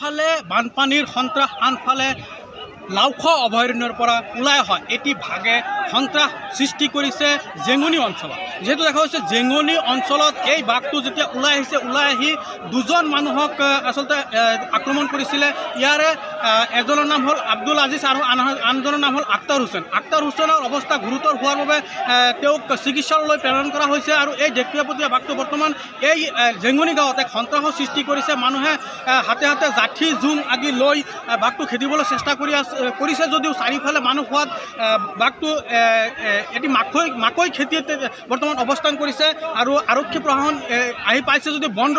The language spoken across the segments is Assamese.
এফালে বানপানীৰ সন্ত্ৰাস আনফালে লাওখোৱা অভয়াৰণ্যৰ পৰা ওলাই অহা এটি ভাগে সন্ত্ৰাস সৃষ্টি কৰিছে জেঙনি অঞ্চলত। যেহেতু দেখা হৈছে জেঙনি অঞ্চলত এই বাঘটো যেতিয়া ওলাই আহি দুজন মানুহক আচলতে আক্ৰমণ কৰিছিলে। ইয়াৰে এজনৰ নাম হ'ল আব্দুল আজিজ আৰু আনজনৰ নাম হ'ল আক্তাৰ হুছেইন। আক্তাৰ হুছেইনৰ অৱস্থা গুৰুতৰ হোৱাৰ বাবে তেওঁক চিকিৎসালয়লৈ প্ৰেৰণ কৰা হৈছে। আৰু এই ঢেকীয়াপতীয়া বাঘটো বৰ্তমান এই জেঙনি গাঁৱত এক সন্ত্ৰাসৰ সৃষ্টি কৰিছে। মানুহে হাতে হাতে জাঠি জোং আদি লৈ বাঘটো খেদিবলৈ চেষ্টা কৰিছে যদিও চাৰিওফালে মানুহ হোৱাত বাঘটো এটি মাকৈ খেতিত বৰ্তমান অৱস্থান কৰিছে। আৰু আৰক্ষী প্ৰশাসন আহি পাইছে যদিও বন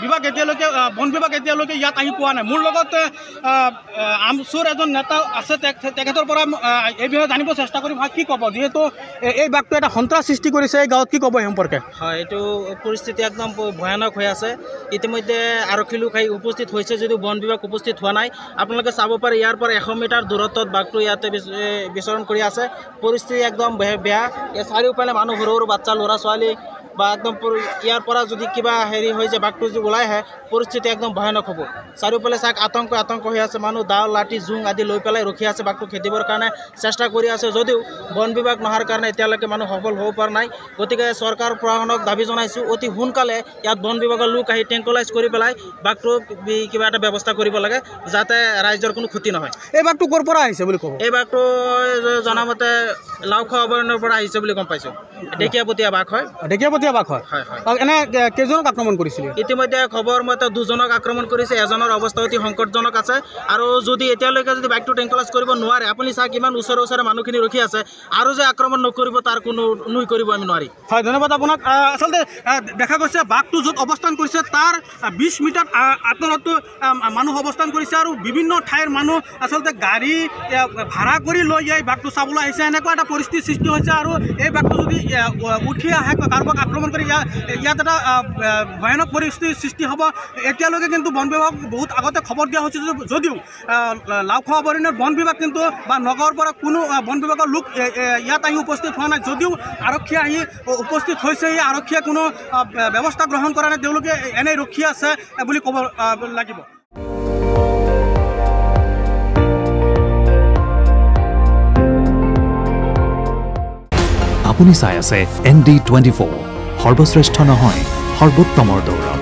বিভাগ এতিয়ালৈকে ইয়াত আহি পোৱা নাই। মোৰ লগত আমচুৰ এজন নেতা আছে, তেখেতৰ পৰা এই বিষয়ে জানিব চেষ্টা কৰিম। কি ক'ব, যিহেতু এই বাঘটো এটা সন্ত্ৰাস সৃষ্টি কৰিছে এই গাঁৱত, কি ক'ব এই সম্পৰ্কে? হয়, এইটো পৰিস্থিতি একদম ভয়ানক হৈ আছে। ইতিমধ্যে আৰক্ষী লোক আহি উপস্থিত হৈছে যদিও বন বিভাগ উপস্থিত হোৱা নাই। আপোনালোকে চাব পাৰে ইয়াৰ পৰা 100 মিটাৰ দূৰত্বত বাঘটো ইয়াতে বিচৰণ কৰি আছে। পৰিস্থিতি একদম বেয়া। চাৰিওফালে মানুহ সৰু সৰু বাচ্চা ল'ৰা ছোৱালী বা একদম ইয়াৰ পৰা যদি কিবা হেৰি হৈ যায় বাঘটো যদি ওলাই আহে পৰিস্থিতি একদম ভয়ানক হ'ব। চাৰিওফালে চাওক আতংক হৈ আছে। মানুহ দাও লাঠি জোং আদি লৈ পেলাই ৰখি আছে বাঘটো খেদিবৰ কাৰণে চেষ্টা কৰি আছে যদিও বন বিভাগ নহাৰ কাৰণে এতিয়ালৈকে মানুহ সফল হ'ব পৰা নাই। গতিকে চৰকাৰ প্ৰশাসনক দাবী জনাইছোঁ অতি সোনকালে ইয়াত বন বিভাগৰ লোক আহি টেংকলাইজ কৰি পেলাই বাঘটো কিবা এটা ব্যৱস্থা কৰিব লাগে যাতে ৰাইজৰ কোনো ক্ষতি নহয়। এই বাঘটো ক'ৰ পৰা আহিছে বুলি ক'ব? এই বাঘটো জনামতে লাওখোৱা অভয়াৰণ্যৰ পৰা আহিছে বুলি গম পাইছোঁ। ঢেকীয়াপতীয়া বাঘ হয়। ঢেকীয়াপতীয়া বাঘ হয়। এনে কেইজনক আক্ৰমণ কৰিছিল? ইতিমধ্যে খবৰ মতে 2জনক আক্ৰমণ কৰিছে। এজনৰ অৱস্থা অতি সংকটজনক আছে। আৰু যদি এতিয়ালৈকে যদি বাঘটো টেংকলাইজ কৰিব নোৱাৰে, আপুনি চাওক কিমান ওচৰে মানুহখিনি ৰখি আছে, আৰু যে আক্ৰমণ নকৰিব তাৰ কোনো কৰিব আমি নোৱাৰি। হয়, ধন্যবাদ আপোনাক। আচলতে দেখা গৈছে বাঘটো য'ত অৱস্থান কৰিছে তাৰ 20 মিটাৰ আঁতৰতো মানুহ অৱস্থান কৰিছে। আৰু বিভিন্ন ঠাইৰ মানুহ আচলতে গাড়ী ভাড়া কৰি লৈ এই বাঘটো চাবলৈ আহিছে। এনেকুৱা এটা পৰিস্থিতিৰ সৃষ্টি হৈছে। আৰু এই বাঘটো যদি উঠি আহে কাৰোবাক আক্ৰমণ কৰি ইয়াত এটা ভয়ানক পৰিস্থিতিৰ সৃষ্টি হ'ব। এতিয়ালৈকে কিন্তু বন বিভাগ বহুত আগতে খবৰ দিয়া হৈছে যদিও লাওখোৱা অভয়াৰণ্যৰ বন বিভাগ কিন্তু বা নগাঁৱৰ পৰা কোনো বন বিভাগৰ লোক ইয়াত আহি উপস্থিত হোৱা নাই। যদিও আৰক্ষী আহি উপস্থিত হৈছে, এই আৰক্ষীয়ে কোনো ব্যৱস্থা গ্ৰহণ কৰা নাই। তেওঁলোকে এনেই ৰখি আছে বুলি ক'ব লাগিব। আপুনি চাই আছে ND24, সৰ্বশ্ৰেষ্ঠ নহয় সৰ্বোত্তমৰ দৌৰ।